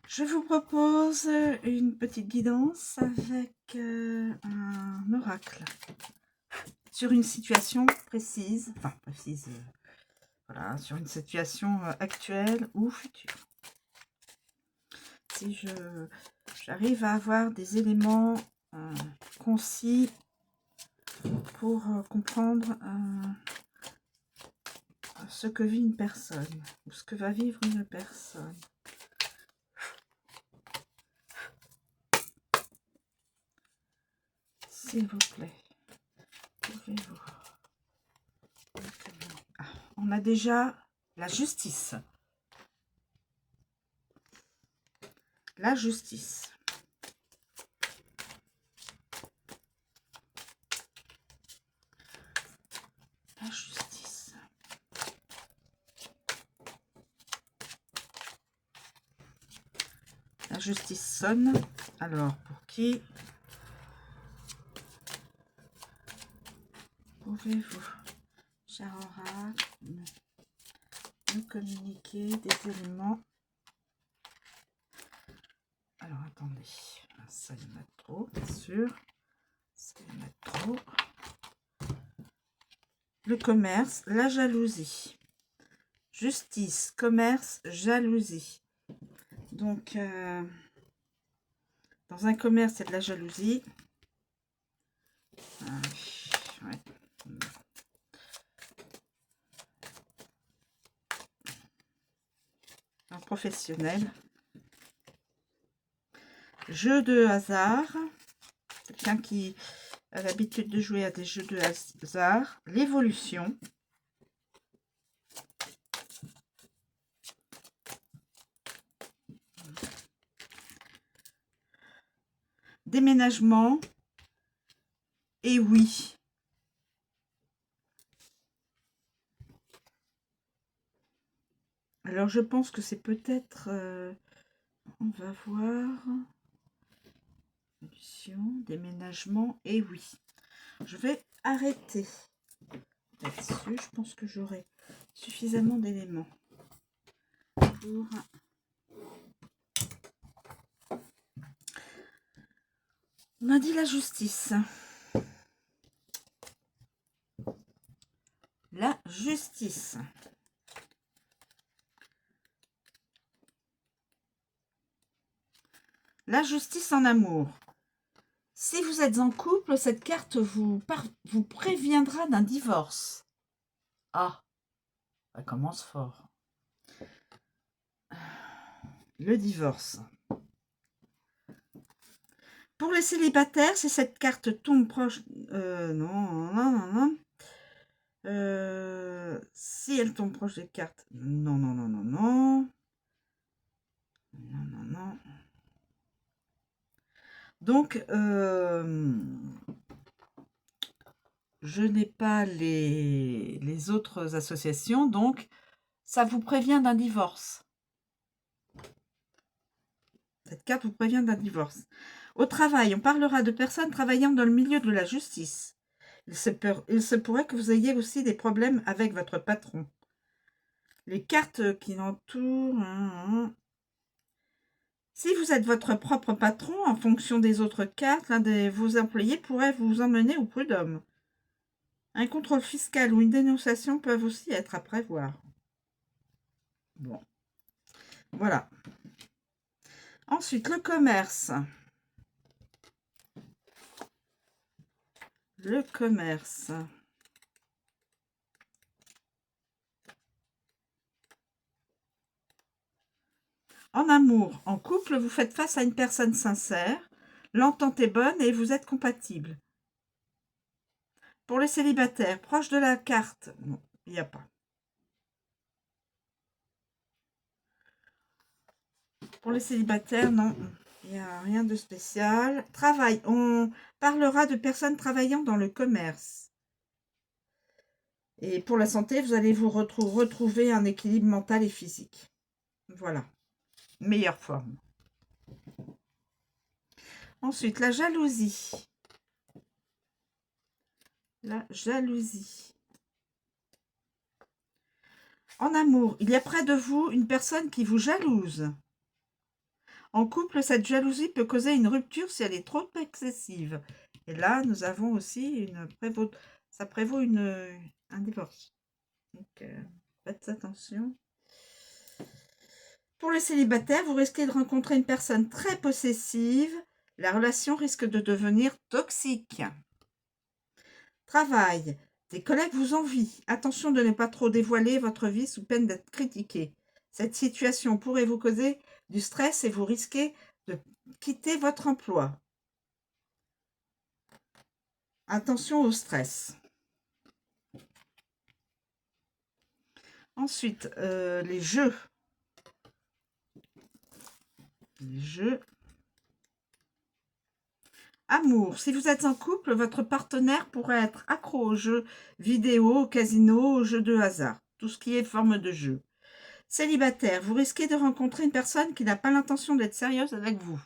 Je vous propose une petite guidance avec un oracle sur une situation précise, voilà, sur une situation actuelle ou future. Si j'arrive à avoir des éléments concis pour comprendre ce que vit une personne ou ce que va vivre une personne. S'il vous plaît, pouvez-vous... Ah, on a déjà la justice. La justice. La justice. La justice sonne. Alors, pour qui pouvez-vous, cher oracle, nous communiquer des éléments? Alors, attendez. Ça, il y en a trop, bien sûr. Ça, il y en a trop. Le commerce, la jalousie. Justice, commerce, jalousie. Donc, dans un commerce, il y a de la jalousie. Ouais. Un professionnel. Jeu de hasard. Quelqu'un qui a l'habitude de jouer à des jeux de hasard. L'évolution. Déménagement. Et oui. Alors, je pense que c'est peut-être... on va voir. Déménagement. Et oui. Je vais arrêter là-dessus. Je pense que j'aurai suffisamment d'éléments pour... On a dit la justice. La justice. La justice en amour. Si vous êtes en couple, cette carte vous préviendra d'un divorce. Ah, ça commence fort. Le divorce. Pour les célibataires, si cette carte tombe proche... non. Si elle tombe proche des cartes... Non. Donc, je n'ai pas les autres associations, donc ça vous prévient d'un divorce. Cette carte vous prévient d'un divorce. Au travail, on parlera de personnes travaillant dans le milieu de la justice. Il se pourrait que vous ayez aussi des problèmes avec votre patron. Les cartes qui l'entourent... Si vous êtes votre propre patron, en fonction des autres cartes, l'un de vos employés pourrait vous emmener au prud'homme. Un contrôle fiscal ou une dénonciation peuvent aussi être à prévoir. Bon. Voilà. Ensuite, le commerce. Le commerce. En amour, en couple, vous faites face à une personne sincère. L'entente est bonne et vous êtes compatibles. Pour les célibataires, proche de la carte, non, il n'y a pas. Pour les célibataires, non, il n'y a rien de spécial. Travail, on parlera de personnes travaillant dans le commerce. Et pour la santé, vous allez vous retrouver un équilibre mental et physique. Voilà, meilleure forme. Ensuite, la jalousie. La jalousie. En amour, il y a près de vous une personne qui vous jalouse. En couple, cette jalousie peut causer une rupture si elle est trop excessive. Et là, nous avons aussi ça prévaut un divorce. Donc, faites attention. Pour les célibataires, vous risquez de rencontrer une personne très possessive. La relation risque de devenir toxique. Travail. Des collègues vous envient. Attention de ne pas trop dévoiler votre vie sous peine d'être critiqué. Cette situation pourrait vous causer du stress et vous risquez de quitter votre emploi. Attention au stress. Ensuite, les jeux. Les jeux. Amour. Si vous êtes en couple, votre partenaire pourrait être accro aux jeux vidéo, au casino, aux jeux de hasard. Tout ce qui est forme de jeu. Célibataire. Vous risquez de rencontrer une personne qui n'a pas l'intention d'être sérieuse avec vous.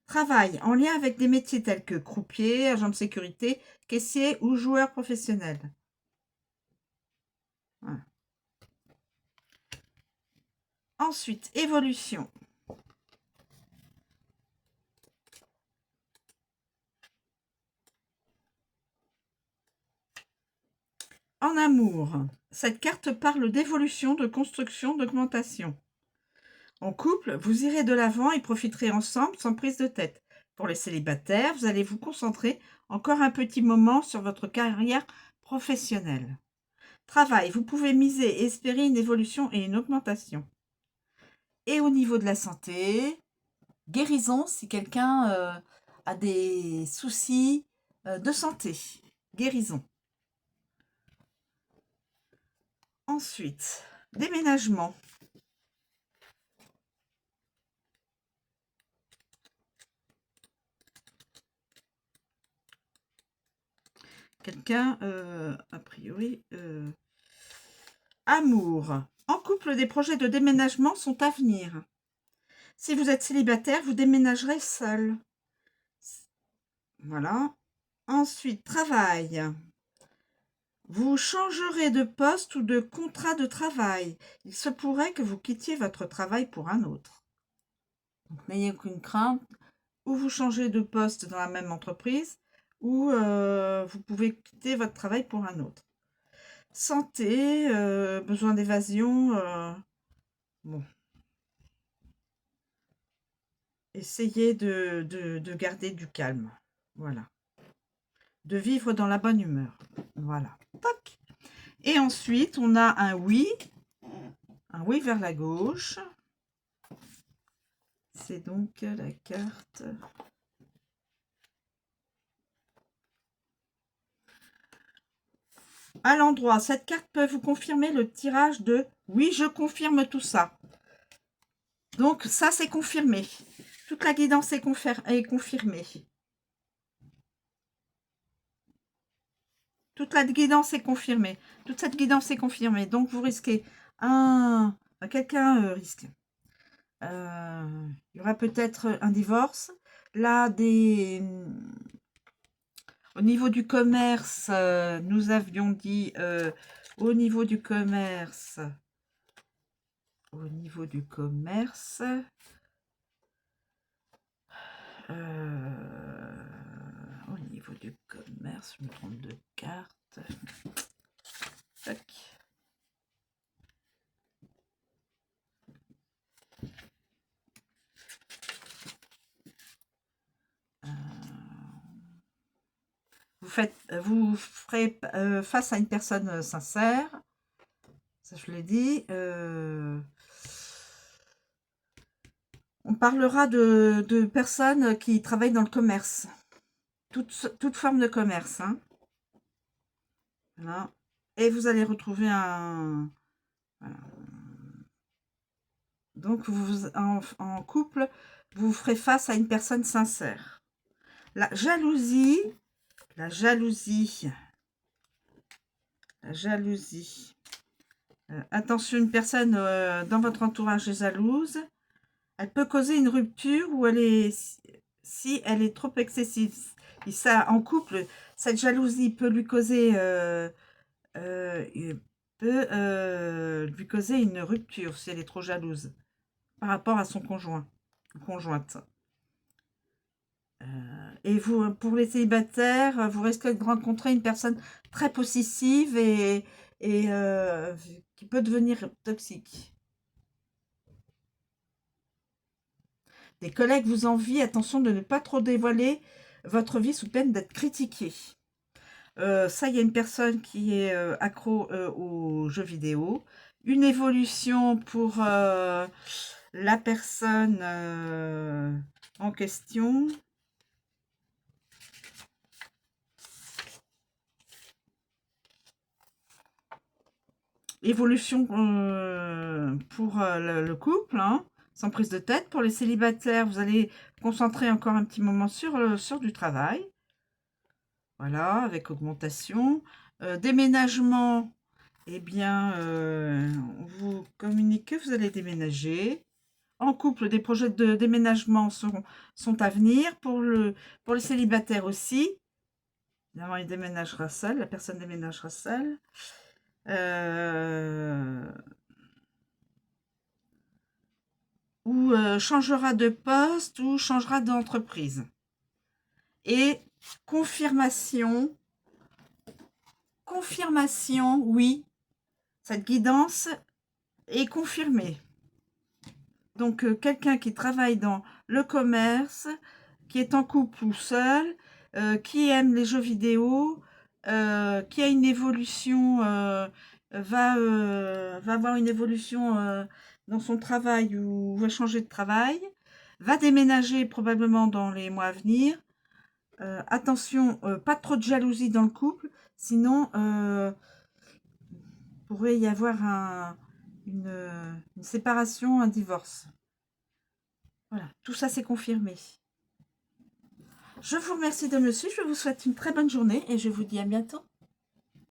Travail. En lien avec des métiers tels que croupier, agent de sécurité, caissier ou joueur professionnel. Voilà. Ensuite, évolution. En amour, cette carte parle d'évolution, de construction, d'augmentation. En couple, vous irez de l'avant et profiterez ensemble sans prise de tête. Pour les célibataires, vous allez vous concentrer encore un petit moment sur votre carrière professionnelle. Travail, vous pouvez miser et espérer une évolution et une augmentation. Et au niveau de la santé, guérison si quelqu'un a des soucis de santé. Guérison. Ensuite, déménagement. Quelqu'un, a priori, amour. En couple, des projets de déménagement sont à venir. Si vous êtes célibataire, vous déménagerez seul. Voilà. Ensuite, travail. Vous changerez de poste ou de contrat de travail. Il se pourrait que vous quittiez votre travail pour un autre. Donc, n'ayez aucune crainte. Ou vous changez de poste dans la même entreprise, ou vous pouvez quitter votre travail pour un autre. Santé, besoin d'évasion. Bon. Essayez de garder du calme. Voilà. De vivre dans la bonne humeur. Voilà. Toc. Et ensuite, on a un oui. Un oui vers la gauche. C'est donc la carte. À l'endroit, cette carte peut vous confirmer le tirage de « Oui, je confirme tout ça ». Donc, ça, c'est confirmé. Toute la guidance est confirmée. Toute la guidance est confirmée. Toute cette guidance est confirmée. Donc, vous risquez quelqu'un risque. Il y aura peut-être un divorce. Là, au niveau du commerce, nous avions dit au niveau du commerce, au niveau du commerce, je me trompe de carte. Tac. Vous ferez face à une personne sincère, ça je l'ai dit. On parlera de personnes qui travaillent dans le commerce, toute forme de commerce. Hein. Voilà. Et vous allez retrouver un... Voilà. Donc, en couple, vous ferez face à une personne sincère. La jalousie. Attention, une personne dans votre entourage est jalouse. Elle peut causer une rupture ou si elle est trop excessive. Et ça, en couple, cette jalousie peut lui causer peut lui causer une rupture si elle est trop jalouse par rapport à son conjoint ou conjointe. Et vous, pour les célibataires, vous risquez de rencontrer une personne très possessive et qui peut devenir toxique. Des collègues vous envient, attention de ne pas trop dévoiler votre vie sous peine d'être critiqué. Ça, il y a une personne qui est accro aux jeux vidéo. Une évolution pour la personne en question. Évolution pour le couple, hein, sans prise de tête. Pour les célibataires, vous allez vous concentrer encore un petit moment sur du travail. Voilà, avec augmentation. Déménagement, eh bien, vous communiquez, vous allez déménager. En couple, des projets de déménagement sont à venir. Pour les célibataires aussi. Évidemment, il déménagera seul, la personne déménagera seule. Ou changera de poste ou changera d'entreprise. Et confirmation, oui, cette guidance est confirmée. Donc, quelqu'un qui travaille dans le commerce, qui est en couple ou seul, qui aime les jeux vidéo, qui a une évolution, va avoir une évolution dans son travail ou va changer de travail, va déménager probablement dans les mois à venir. Attention, pas trop de jalousie dans le couple, sinon pourrait y avoir une séparation, un divorce. Voilà, tout ça c'est confirmé. Je vous remercie de me suivre, je vous souhaite une très bonne journée et je vous dis à bientôt.